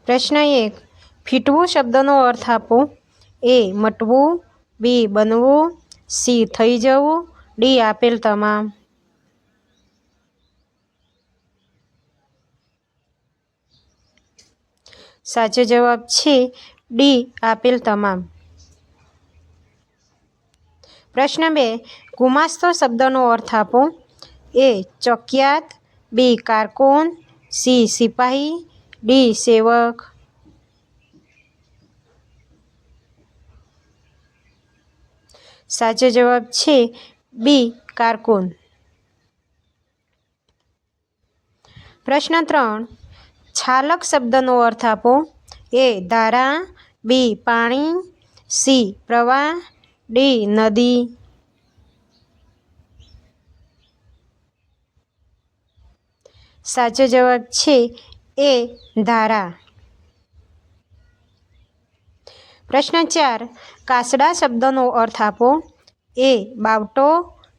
પ્રશ્ન 1. ફીટવું શબ્દનો અર્થ આપો. એ. મટવું. બી. બનવું. સી. થઈ જવું. ડી. આપેલ તમામ. સાચો જવાબ છે ડી. આપેલ તમામ. પ્રશ્ન 2. ગુમાસ્તો શબ્દનો અર્થ આપો. એ. ચોકિયાત. બી. કારકુન. સી. સિપાહી. ડી. સેવક. સાચો જવાબ છે બી. કારકુન. પ્રશ્ન 3. છાલક શબ્દનો અર્થ આપો. એ. ધારા. બી. પાણી. સી. પ્રવાહ. ડી. નદી. સાચો જવાબ છે એ. ધારા. પ્રશ્ન 4. કાસડા શબ્દનો અર્થ આપો. એ. બાવટો.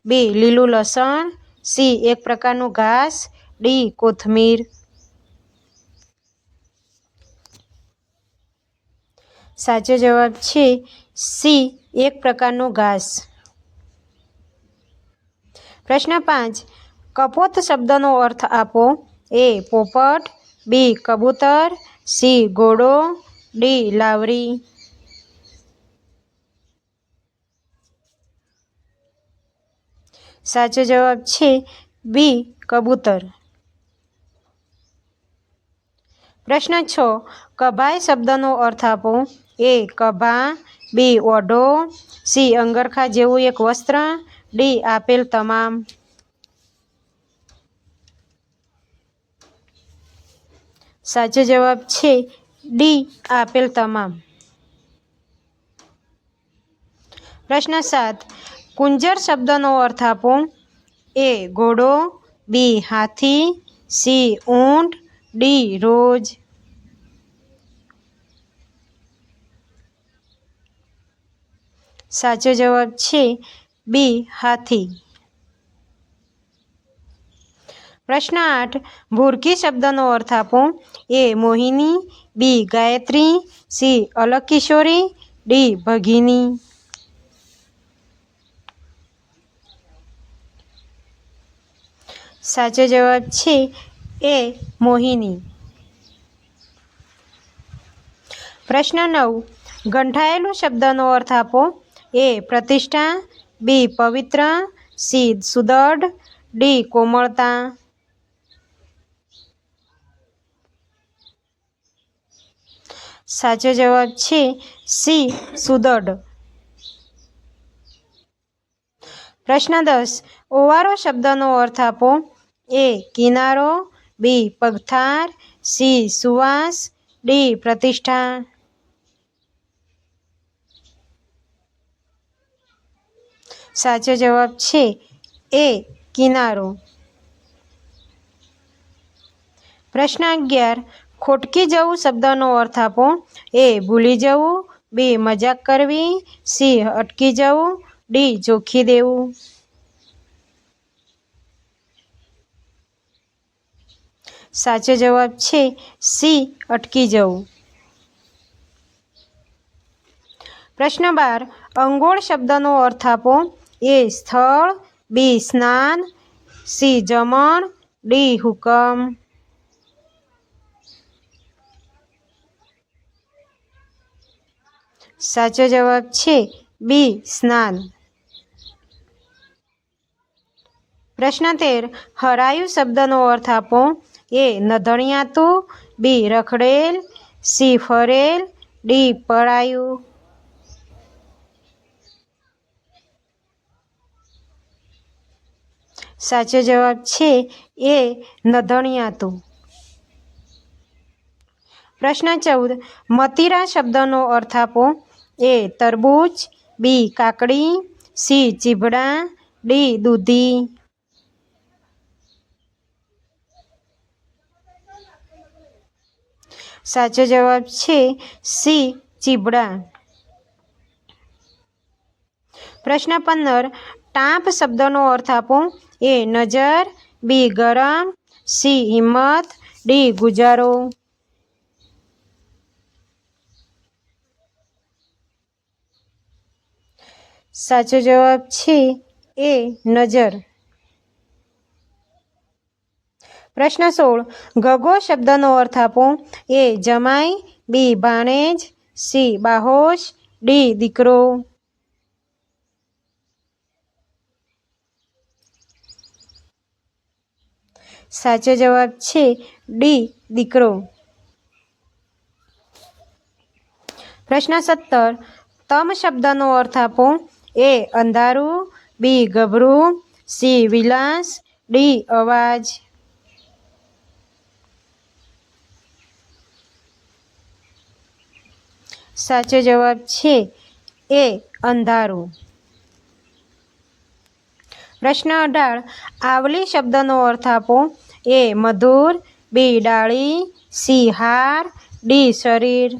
બી. લીલું લસણ. સી. એક પ્રકારનું ઘાસ. ડી. કોથમીર. સાચો જવાબ છે સી. એક પ્રકારનું ઘાસ. પ્રશ્ન 5. કપોત શબ્દનો અર્થ આપો. એ. પોપટ. બી. કબૂતર. સી. ઘોડો. ડી. લાવરી. સાચો જવાબ છે બી. કબૂતર. પ્રશ્ન 6. કભાઈ શબ્દનો અર્થ આપો. એ. કભા. બી. ઓઢો. સી. અંગરખા જેવું એક વસ્ત્ર. ડી. આપેલ તમામ. સાચો જવાબ છે ડી. આપેલ તમામ. પ્રશ્ન 7. કુંજર શબ્દનો અર્થ આપો. એ. ઘોડો. બી. હાથી. સી. ઊંટ. ડી. રોજ. સાચો જવાબ છે બી. હાથી. પ્રશ્ન 8. ભૂરકી શબ્દનો અર્થ આપો. એ. મોહિની. બી. ગાયત્રી. સી. અલકિશોરી. ડી. ભગિની. સાચો જવાબ છે એ. મોહિની. પ્રશ્ન 9. ગંઠાયેલું શબ્દનો અર્થ આપો. એ. પ્રતિષ્ઠા. બી. પવિત્ર. સી. સુદૃઢ. ડી. કોમળતા. સાચો જવાબ છે સી. સુદૃઢ. પ્રશ્ન 10. ઓવારો શબ્દનો અર્થ આપો. એ. કિનારો. બી. પગથાર. સી. સુવાસ. ડી. પ્રતિષ્ઠા. સાચો જવાબ છે એ. કિનારો. પ્રશ્ન 11. ખોટકી જવું શબ્દનો અર્થ આપો. એ. ભૂલી જવું. બી. મજાક કરવી. સી. અટકી જવું. ડી. જોખી દેવું. સાચો જવાબ છે સી. અટકી જવું. પ્રશ્ન 12. અંગોળ શબ્દનો અર્થ આપો. એ. સ્થળ. બી. સ્નાન. સી. જમણ. ડી. હુકમ. સાચો જવાબ છે બી. સ્નાન. પ્રશ્ન 13. હરાયું શબ્દનો અર્થ આપો. એ. નધણિયાતું. બી. રખડેલ. સી. ફરેલ. ડી. પળાયું. સાચો જવાબ છે એ. નધણિયાતું. પ્રશ્ન 14. મતીરા શબ્દનો અર્થ આપો. એ. તરબૂચ. બી. કાકડી. સી. ચીભડા. ડી. દૂધી. સાચો જવાબ છે સી. ચીભડા. પ્રશ્ન 15. ટાંપ શબ્દનો અર્થ આપો. એ. નજર. બી. ગરમ. સી. હિંમત. ડી. ગુજારો. સાચો જવાબ છે એ નજર. પ્રશ્ન 16. ગગો શબ્દનો અર્થ આપો. એ જમાઈ, બી ભાણેજ, સી બાહોશ, ડી દીકરો. સાચો જવાબ છે ડી દીકરો. પ્રશ્ન 17. તમ શબ્દનો અર્થ આપો. એ અંધારું, બી ગભરું, સી વિલાસ, ડી અવાજ. સાચો જવાબ છે એ અંધારું. પ્રશ્ન 18. આવલી શબ્દનો અર્થ આપો. એ મધુર, બી ડાળી, સી હાર, ડી શરીર.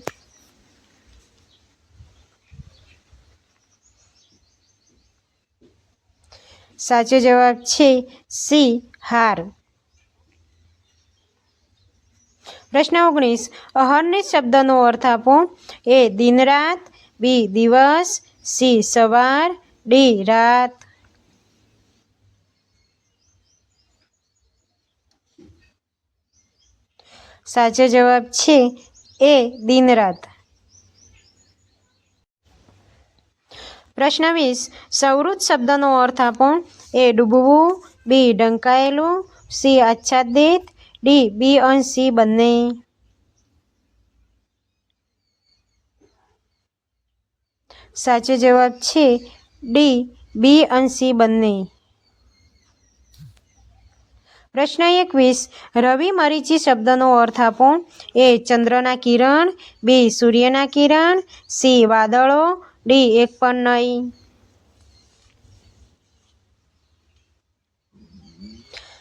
સાચો જવાબ છે સી હાર. પ્રશ્ન 19. અહર્નિશ શબ્દનો અર્થ આપો. એ દિનરાત, બી દિવસ, સી સવાર, ડી રાત. સાચો જવાબ છે એ દિનરાત. પ્રશ્ન 20. સંવૃત શબ્દનો અર્થ આપો. એ ડૂબવું, બી ઢંકાયેલું, સી આચ્છાદિત, ડી બી અને સી બંને. સાચો જવાબ છે ડી બી અને સી બંને. પ્રશ્ન 21. રવિ મરીચી શબ્દનો અર્થ આપો. એ ચંદ્રના કિરણ, બી સૂર્યના કિરણ, સી વાદળો, ડી એક પણ નહીં.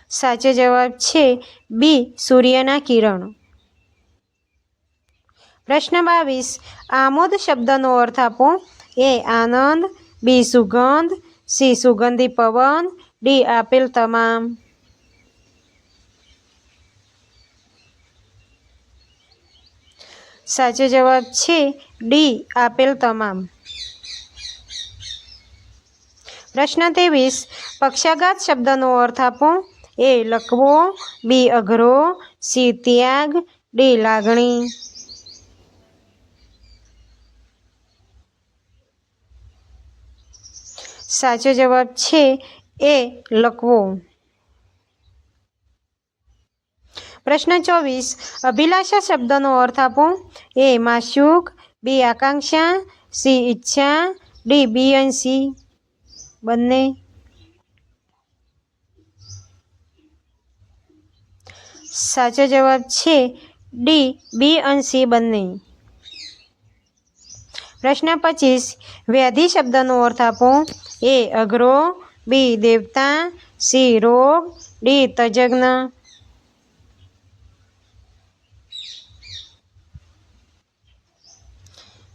સાચો જવાબ છે બી સૂર્યના કિરણ. પ્રશ્ન 22. આમોદ શબ્દનો અર્થ આપો. એ આનંદ, બી સુગંધ, સી સુગંધી પવન, ડી આપેલ તમામ. સાચો જવાબ છે ડી આપેલ તમામ. પ્રશ્ન 23. પક્ષાઘાત શબ્દનો અર્થ આપો. એ લકવો, બી અઘરો, સી ત્યાગ, ડી લાગણી. સાચો જવાબ છે એ લકવો. પ્રશ્ન 24. અભિલાષા શબ્દનો અર્થ આપો. એ માશુક, બી આકાંક્ષા, સી ઈચ્છા, ડી બી અને સી બંને. સાચો જવાબ છે ડી બી અને સી બંને. પ્રશ્ન 25. વ્યાધિ શબ્દનો અર્થ આપો. એ અઘરો, બી દેવતા, સી રોગ, ડી તજજ્ઞ.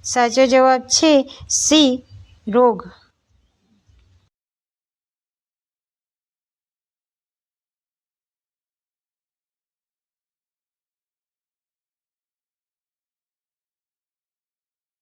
સાચો જવાબ છે સી રોગ.